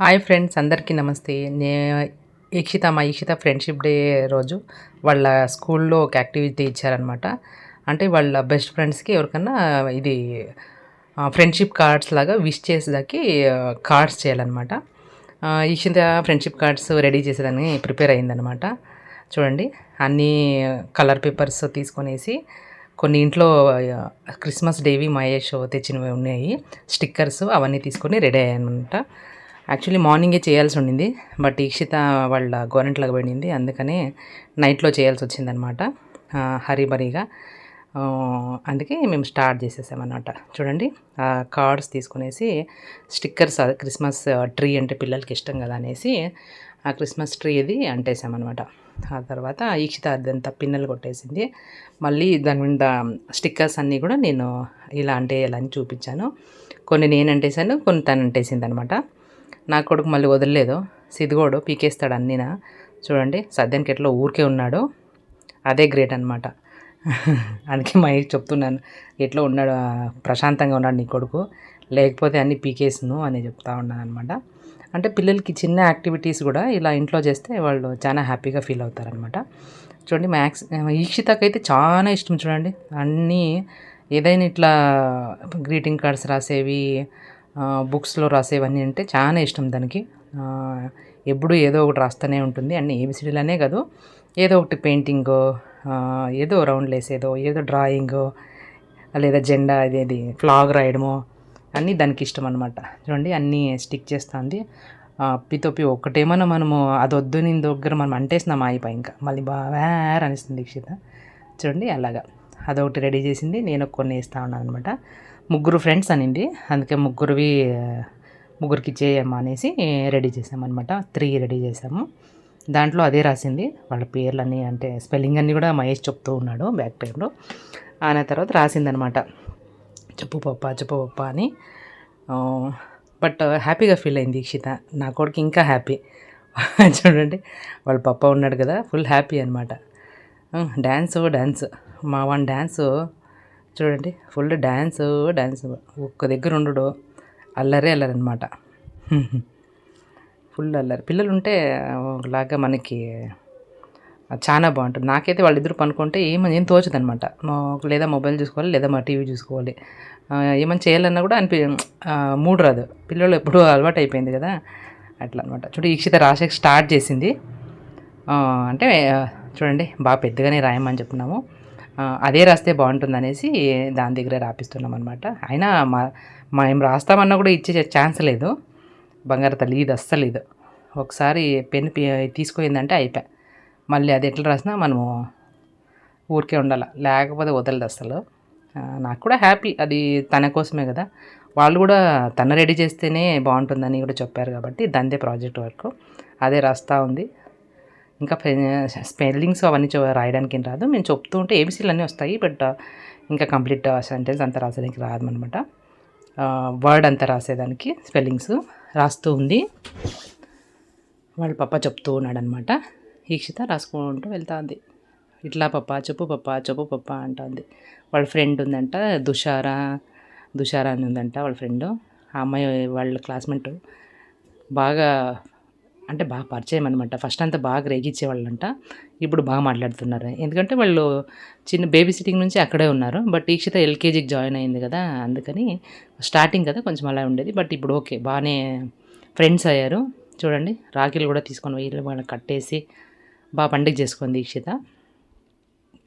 Hi friends, అందరికీ నమస్తే. మా ఈక్షిత ఫ్రెండ్షిప్ డే రోజు వాళ్ళ స్కూల్లో ఒక యాక్టివిటీ ఇచ్చారనమాట. అంటే వాళ్ళ బెస్ట్ ఫ్రెండ్స్కి ఎవరికన్నా ఇది ఫ్రెండ్షిప్ కార్డ్స్ లాగా విష్ చేసేదానికి కార్డ్స్ చేయాలన్నమాట. ఈక్షిత ఫ్రెండ్షిప్ కార్డ్స్ రెడీ చేసేదాన్ని ప్రిపేర్ అయిందనమాట. చూడండి, అన్నీ కలర్ పేపర్స్ తీసుకొనేసి కొన్ని ఇంట్లో క్రిస్మస్ డేవి మహేష్ తెచ్చినవి ఉన్నాయి, స్టిక్కర్స్ అవన్నీ తీసుకొని రెడీ అయ్యానమాట. యాక్చువల్లీ మార్నింగే చేయాల్సి ఉండింది, బట్ ఈక్షిత వాళ్ళ గవర్నమెంట్లోకి పోయింది, అందుకనే నైట్లో చేయాల్సి వచ్చిందనమాట హరీబరీగా. అందుకే మేము స్టార్ట్ చేసేసామన్నమాట. చూడండి, కార్డ్స్ తీసుకునేసి స్టిక్కర్స్, క్రిస్మస్ ట్రీ అంటే పిల్లలకి ఇష్టం కదా అనేసి ఆ క్రిస్మస్ ట్రీ ఇది అంటేసామన్నమాట. ఆ తర్వాత ఈక్షిత అదంతా పిన్నెలు కొట్టేసింది. మళ్ళీ దాని మీద స్టిక్కర్స్ అన్నీ కూడా నేను ఇలా అంటేయాలని చూపించాను. కొన్ని నేను అంటేసాను, కొన్ని తను అంటేసింది అనమాట. నా కొడుకు మళ్ళీ వదలలేదు, సిదిగోడు పీకేస్తాడు అన్నీనా. చూడండి, సద్యానికి ఎట్లా ఊరికే ఉన్నాడు, అదే గ్రేట్ అనమాట. అందుకే మా చెప్తున్నాను, ఎట్లా ఉన్నాడు, ప్రశాంతంగా ఉన్నాడు నీ కొడుకు, లేకపోతే అన్నీ పీకేసును అని చెప్తా ఉన్నాను అనమాట. అంటే పిల్లలకి చిన్న యాక్టివిటీస్ కూడా ఇలా ఇంట్లో చేస్తే వాళ్ళు చాలా హ్యాపీగా ఫీల్ అవుతారనమాట. చూడండి, ఈక్షితకైతే చాలా ఇష్టం. చూడండి, అన్నీ ఏదైనా ఇట్లా గ్రీటింగ్ కార్డ్స్ రాసేవి, బుక్స్లో రాసేవన్నీ అంటే చాలా ఇష్టం దానికి. ఎప్పుడు ఏదో ఒకటి రాస్తూనే ఉంటుంది, అన్నీ ఏబిసిడీలనే కాదు, ఏదో ఒకటి పెయింటింగో, ఏదో రౌండ్లు వేసేదో, ఏదో డ్రాయింగో, లేదా జెండా ఇదేది ఫ్లాగ్ రాయడమో అన్నీ దానికి ఇష్టం అనమాట. చూడండి, అన్నీ స్టిక్ చేస్తుంది. పితోపి ఒక్కటేమన్నా మనము అది వద్దు నేను దగ్గర మనం అంటేసినాం అయిపోయి, ఇంకా మళ్ళీ బాగా అనిస్తుంది దీక్షిత. చూడండి, అలాగా అదొకటి రెడీ చేసింది, నేను కొన్ని వేస్తూ ఉన్నాను అనమాట. ముగ్గురు ఫ్రెండ్స్ అనింది, అందుకే ముగ్గురికి ఇచ్చేయమ్మా అనేసి రెడీ చేసామన్నమాట. 3 రెడీ చేసాము. దాంట్లో అదే రాసింది, వాళ్ళ పేర్లన్నీ అంటే స్పెల్లింగ్ అన్నీ కూడా మహేష్ చెప్తూ ఉన్నాడు బ్యాక్ పేజ్లో. ఆ తర్వాత రాసిందనమాట, చెప్పు పప్ప అని. బట్ హ్యాపీగా ఫీల్ అయింది దీక్షిత. నా కొడుకు ఇంకా హ్యాపీ. చూడండి, వాళ్ళ పప్ప ఉన్నాడు కదా, ఫుల్ హ్యాపీ అనమాట. డ్యాన్స్ మా వాన్ డ్యాన్సు చూడండి, ఫుల్ డ్యాన్స్ ఒక్క దగ్గర ఉండడు, అల్లరే అల్లరనమాట. ఫుల్ అల్లరి. పిల్లలు ఉంటే ఒకలాగా మనకి చాలా బాగుంటుంది. నాకైతే వాళ్ళిద్దరు పనుకుంటే ఏం తోచదనమాట. లేదా మొబైల్ చూసుకోవాలి, లేదా మా టీవీ చూసుకోవాలి. ఏమైనా చేయాలన్నా కూడా మూడు రాదు. పిల్లలు ఎప్పుడూ అలవాటు అయిపోయింది కదా, అట్లా అనమాట. చూడు, ఈక్షిత రాసేకి స్టార్ట్ చేసింది. అంటే చూడండి, బాగా పెద్దగానే రాయమని చెప్తున్నాము, అదే రాస్తే బాగుంటుంది అనేసి దాని దగ్గరే రాపిస్తున్నాం అనమాట. అయినా మేము రాస్తామన్నా కూడా ఇచ్చే ఛాన్స్ లేదు. బంగారు తల్లి ఇది అస్సలు ఇది ఒకసారి పెన్ తీసుకుపోయిందంటే అయిపోయా. మళ్ళీ అది ఎట్లా రాసినా మనము ఊరికే ఉండాలి, లేకపోతే వదలదు అసలు. నాకు కూడా హ్యాపీ, అది తన కోసమే కదా. వాళ్ళు కూడా తన రెడీ చేస్తేనే బాగుంటుందని కూడా చెప్పారు కాబట్టి దాందే ప్రాజెక్ట్ వర్క్ అదే రాస్తూ ఉంది. ఇంకా స్పెల్లింగ్స్ అవన్నీ రాయడానికి ఏం రాదు, మేము చెప్తూ ఉంటే ఏబిసీలు అన్నీ వస్తాయి, బట్ ఇంకా కంప్లీట్ సెంటెన్స్ అంతా రాసేదానికి రాదనమాట. వర్డ్ అంతా రాసేదానికి స్పెల్లింగ్స్ రాస్తూ ఉంది. వాళ్ళ పప్ప చెప్తూ ఉన్నాడు అనమాట. ఈక్షిత రాసుకుంటూ వెళ్తుంది, ఇట్లా చెప్పు పప్ప అంటుంది. వాళ్ళ ఫ్రెండ్ ఉందంట, దుషారా అని ఉందంట వాళ్ళ ఫ్రెండ్. ఆ అమ్మాయి వాళ్ళ క్లాస్మేట్, బాగా పరిచయం అనమాట. ఫస్ట్ అంతా బాగా రేగిచ్చేవాళ్ళంట, ఇప్పుడు బాగా మాట్లాడుతున్నారు. ఎందుకంటే వాళ్ళు చిన్న బేబీ సిట్టింగ్ నుంచి అక్కడే ఉన్నారు, బట్ ఈక్షిత ఎల్కేజీకి జాయిన్ అయింది కదా, అందుకని స్టార్టింగ్ కదా కొంచెం అలా ఉండేది, బట్ ఇప్పుడు ఓకే, బాగానే ఫ్రెండ్స్ అయ్యారు. చూడండి, రాఖీలు కూడా తీసుకొని వీళ్ళు వాళ్ళకి కట్టేసి బాగా పండుగ చేసుకుంది ఈక్షిత.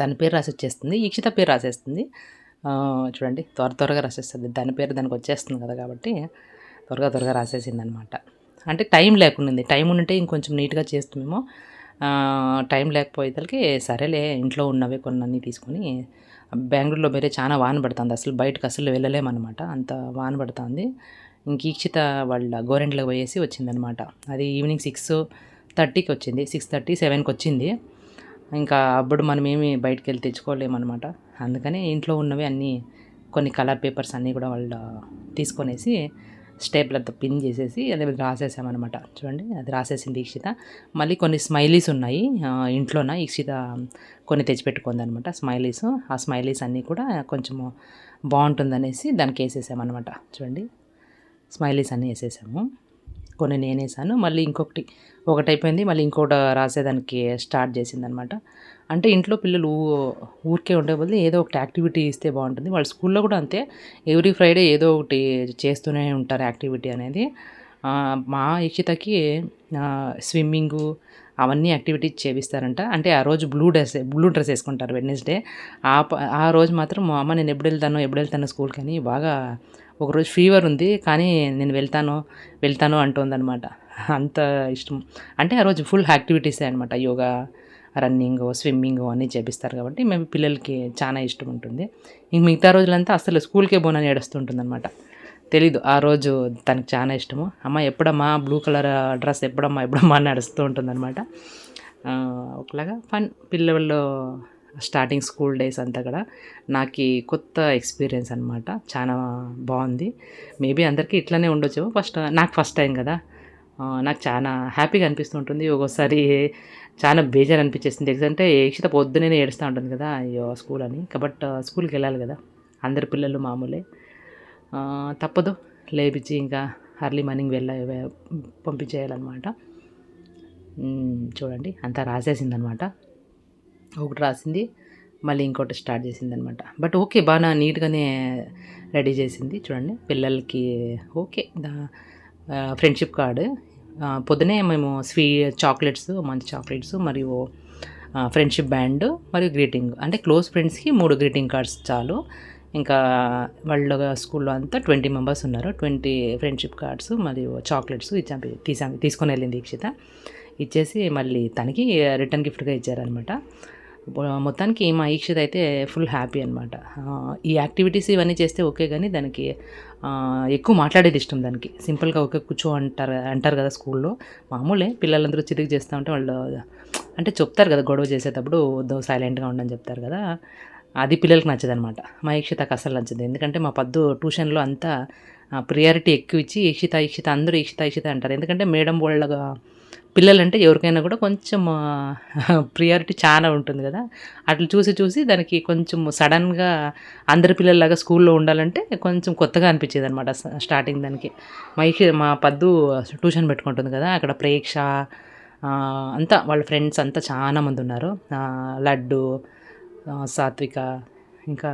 తన పేరు రాసేస్తుంది, ఈక్షిత పేరు రాసేస్తుంది. చూడండి, త్వరగా రాసేస్తుంది, దాని పేరు దానికి వచ్చేస్తుంది కదా, కాబట్టి త్వరగా రాసేసింది అనమాట. అంటే టైం లేకుండా, టైం ఉంటే ఇంకొంచెం నీట్గా చేస్తున్నామో, టైం లేకపోయేసరికి సరేలే ఇంట్లో ఉన్నవే కొన్ని అన్నీ తీసుకొని. బెంగళూరులో వేరే చాలా వాన పడుతుంది, అసలు బయటకు అసలు వెళ్ళలేమన్నమాట, అంత వాన పడుతుంది. ఇంక ఈక్షిత వాళ్ళ గోరెంట్లోకి పోయేసి వచ్చిందనమాట. అది ఈవినింగ్ 6:30కి వచ్చింది, 6:30, 7కి వచ్చింది. ఇంకా అప్పుడు మనం ఏమి బయటకు వెళ్ళి తెచ్చుకోలేమన్నమాట. అందుకని ఇంట్లో ఉన్నవి అన్నీ కొన్ని కలర్ పేపర్స్ అన్నీ కూడా వాళ్ళు తీసుకొనేసి స్టేప్లర్తో పిన్ చేసేసి అదే రాసేసామన్నమాట. చూడండి, అది రాసేసింది ఈక్షిత. మళ్ళీ కొన్ని స్మైలీస్ ఉన్నాయి ఇంట్లోన, ఈక్షిత కొన్ని తెచ్చిపెట్టుకుంది అనమాట స్మైలీస్. ఆ స్మైలీస్ అన్నీ కూడా కొంచెము బాగుంటుందనేసి దానికి వేసేసామన్నమాట. చూడండి, స్మైలీస్ అన్నీ వేసేసాము. కొన్ని నేనేసాను. మళ్ళీ ఒకటైపోయింది. మళ్ళీ ఇంకోటి రాసేదానికి స్టార్ట్ చేసిందనమాట. అంటే ఇంట్లో పిల్లలు ఊరికే ఉండే బదులు ఏదో ఒకటి యాక్టివిటీ ఇస్తే బాగుంటుంది. వాళ్ళ స్కూల్లో కూడా అంతే. ఎవ్రీ ఫ్రైడే ఏదో ఒకటి చేస్తూనే ఉంటారు యాక్టివిటీ అనేది. మా ఇషితకి స్విమ్మింగు అవన్నీ యాక్టివిటీస్ చేపిస్తారంట. అంటే ఆ రోజు బ్లూ డ్రెస్ వేసుకుంటారు వెడ్నెస్డే. ఆ రోజు మాత్రం మా అమ్మ నేను ఎప్పుడు వెళ్తాను స్కూల్‌కని బాగా ఒకరోజు ఫీవర్ ఉంది. కానీ నేను వెళ్తాను అంటుందనమాట. అంత ఇష్టం. అంటే ఆ రోజు ఫుల్ యాక్టివిటీసే అనమాట. యోగా, రన్నింగు, స్విమ్మింగు అన్నీ చేపిస్తారు కాబట్టి మేము పిల్లలకి చాలా ఇష్టం ఉంటుంది. ఇంక మిగతా రోజులంతా అసలు స్కూల్‌కే పోనని ఏడుస్తుంటుందనమాట. తెలీదు ఆ రోజు తనకు చాలా ఇష్టము. అమ్మ ఎప్పుడమ్మా బ్లూ కలర్ డ్రెస్ ఎప్పుడమ్మా అని అరుస్తూ ఉంటుందనమాట. ఒకలాగా ఫన్ పిల్లలు స్టార్టింగ్ స్కూల్ డేస్ అంతా కూడా నాకు కొత్త ఎక్స్పీరియన్స్ అనమాట. చాలా బాగుంది. మేబీ అందరికీ ఇట్లనే ఉండొచ్చు. నాకు ఫస్ట్ టైం కదా. నాకు చాలా హ్యాపీగా అనిపిస్తూ ఉంటుంది. ఒక్కోసారి చాలా బేజారు అనిపించేసింది. ఎందుకంటే ఇక్షిత పొద్దున్నే ఏడుస్తూ ఉంటుంది కదా, అయ్యో స్కూల్ అని. కాబట్టి స్కూల్కి వెళ్ళాలి కదా, అందరి పిల్లలు మామూలే. తప్పదు, లేపించి ఇంకా అర్లీ మార్నింగ్ పంపించేయాలన్నమాట. చూడండి అంతా రాసేసిందనమాట. ఒకటి రాసింది, మళ్ళీ ఇంకోటి స్టార్ట్ చేసిందనమాట. బట్ ఓకే, బాగా నీట్గానే రెడీ చేసింది. చూడండి పిల్లలకి ఓకే. ఫ్రెండ్షిప్ కార్డు పొద్దునే మేము చాక్లెట్స్, మంచి చాక్లెట్స్ మరియు ఫ్రెండ్షిప్ బ్యాండ్ మరియు గ్రీటింగ్, అంటే క్లోజ్ ఫ్రెండ్స్కి 3 గ్రీటింగ్ కార్డ్స్ చాలు. ఇంకా వాళ్ళ స్కూల్లో అంతా 20 మెంబర్స్ ఉన్నారు. 20 ఫ్రెండ్షిప్ కార్డ్స్ మరియు చాక్లెట్స్ తీసుకొని వెళ్ళింది దీక్షిత. ఇచ్చేసి మళ్ళీ తనకి రిటర్న్ గిఫ్ట్గా ఇచ్చారనమాట. మొత్తానికి మా ఈక్షిత అయితే ఫుల్ హ్యాపీ అనమాట. ఈ యాక్టివిటీస్ ఇవన్నీ చేస్తే ఓకే, కానీ దానికి ఎక్కువ మాట్లాడేది ఇష్టం. దానికి సింపుల్గా ఓకే కూర్చో అంటారు కదా స్కూల్లో. మామూలే, పిల్లలందరూ చితికి చేస్తూ ఉంటే వాళ్ళు అంటే చెప్తారు కదా గొడవ చేసేటప్పుడు వద్దు సైలెంట్గా ఉండని చెప్తారు కదా, అది పిల్లలకి నచ్చదనమాట. మా ఈక్షితకు అసలు నచ్చదు. ఎందుకంటే మా పద్దు ట్యూషన్లో అంతా ప్రియారిటీ ఎక్కువ ఇచ్చి ఈక్షిత అందరూ ఈక్షిత అంటారు. ఎందుకంటే మేడం వాళ్ళగా పిల్లలంటే ఎవరికైనా కూడా కొంచెం ప్రియారిటీ చాలా ఉంటుంది కదా. అట్లా చూసి దానికి కొంచెం సడన్గా అందరి పిల్లల్లాగా స్కూల్లో ఉండాలంటే కొంచెం కొత్తగా అనిపించేది అనమాట స్టార్టింగ్ దానికి. మా పద్దు ట్యూషన్ పెట్టుకుంటుంది కదా, అక్కడ ప్రేక్ష అంతా వాళ్ళ ఫ్రెండ్స్ అంతా చాలా మంది ఉన్నారు. లడ్డు, సాత్విక, ఇంకా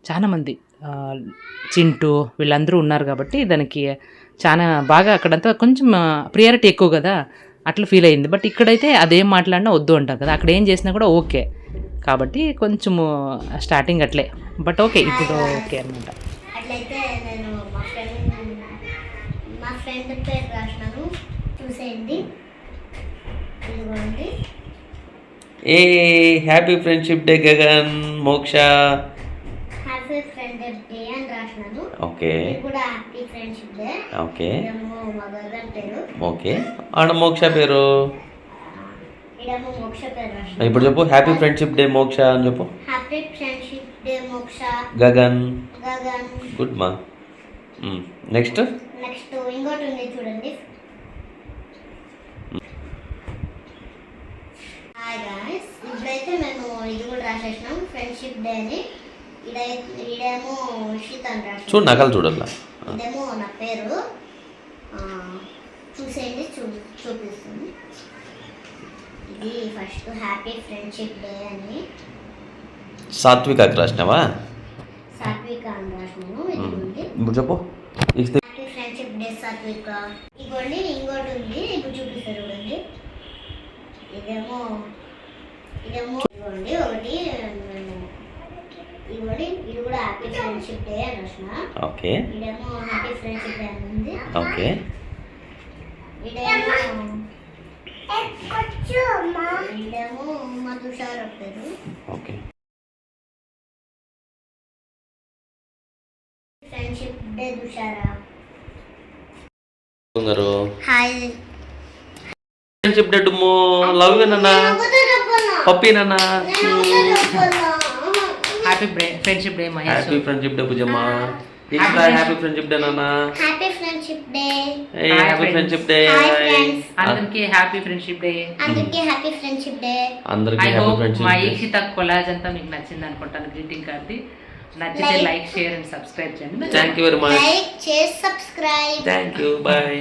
చాలామంది, చింటూ, వీళ్ళందరూ ఉన్నారు కాబట్టి దానికి చాలా బాగా అక్కడంతా కొంచెం ప్రియారిటీ ఎక్కువ కదా, అట్లా ఫీల్ అయింది. బట్ ఇక్కడైతే అదేం మాట్లాడినా వద్దు అంటారు కదా, అక్కడ ఏం చేసినా కూడా ఓకే. కాబట్టి కొంచెము స్టార్టింగ్ అట్లే, బట్ ఓకే ఇప్పుడు ఓకే అనమాట. అట్లయితే నేను మా ఫ్రెండ్ పేరు రాసినాను, చూసేయండి. ఇదిగోండి. ఏ హ్యాపీ ఫ్రెండ్షిప్ డే గగన్, మోక్ష. హ్యాపీ ఫ్రెండ్షిప్ డే అని రాసినాను. ఓకే, కూడా హ్యాపీ ఫ్రెండ్షిప్ డే. ఓకే, మా గగన్ పేరు. ఓకే, ఆడ మోక్ష పేరు. ఇడేమో మోక్ష పేరు రాసినాను. ఇప్పుడు చెప్పు, హ్యాపీ ఫ్రెండ్షిప్ డే మోక్ష అని చెప్పు. హ్యాపీ ఫ్రెండ్షిప్ డే మోక్ష. గగన్. గుడ్ మా. నెక్స్ట్ ఇంకోటి ఉంది చూడండి. హాయ్ గాయ్స్, ఇప్పుడైతే మేము ఇది కూడా రాసేసినాం ఫ్రెండ్షిప్ డే అని. ఇదేమో ఇషిత అని రాసినాం. చూడు నకలు చూడాల. ఇదేమో నా పేరు, చూసేయండి, చూపిస్తుంది. ఇది ఫస్ట్ హ్యాపీ ఫ్రెండ్షిప్ డే అని సాత్వికకి రాసినావా? సాత్విక అని రాసినాను. ఇదిగోండి, ఇప్పుడు చెప్పు. హ్యాపీ ఫ్రెండ్షిప్ డే సాత్విక. ఇదిగోండి ఇంకోటి ఉంది, ఇప్పుడు చూపిస్తారు చూడండి. ఇదేమో ఇదిగోండి ఒకటి, ఇదిగోండి ఇది కూడా హ్యాపీ ఫ్రెండ్షిప్ డే అని రాసిన. ఓకే, ఇదేమో హ్యాపీ ఫ్రెండ్షిప్ డే అని ఉంది. ఓకే, ఇదేమో మా తుషార్ పేరు. ఓకే, ఫ్రెండ్షిప్ డే తుషారా. హాయ్ ఫ్రెండ్షిప్ డే డుమ్మో. లవ్ యూ నాన్న, పప్పీ నాన్న. Happy friendship day Mahesh. Happy friendship day పూజమ్మ. హ్యాపీ ఫ్రెండ్షిప్ డే నాన్న. Happy friendship day. Happy friendship day. అందరికీ హ్యాపీ ఫ్రెండ్షిప్ డే. అందరికీ హ్యాపీ ఫ్రెండ్షిప్ డే. అందరికీ హ్యాపీ ఫ్రెండ్షిప్ డే. మా ఈక్షిత కొలాజ్ అంతా మీకు నచ్చింది అనుకుంటాను. గ్రీటింగ్ కార్డ్ నచ్చితే లైక్, షేర్ అండ్ సబ్స్క్రైబ్ చేయండి. Thank you very much. Like, share, subscribe. Thank you, bye.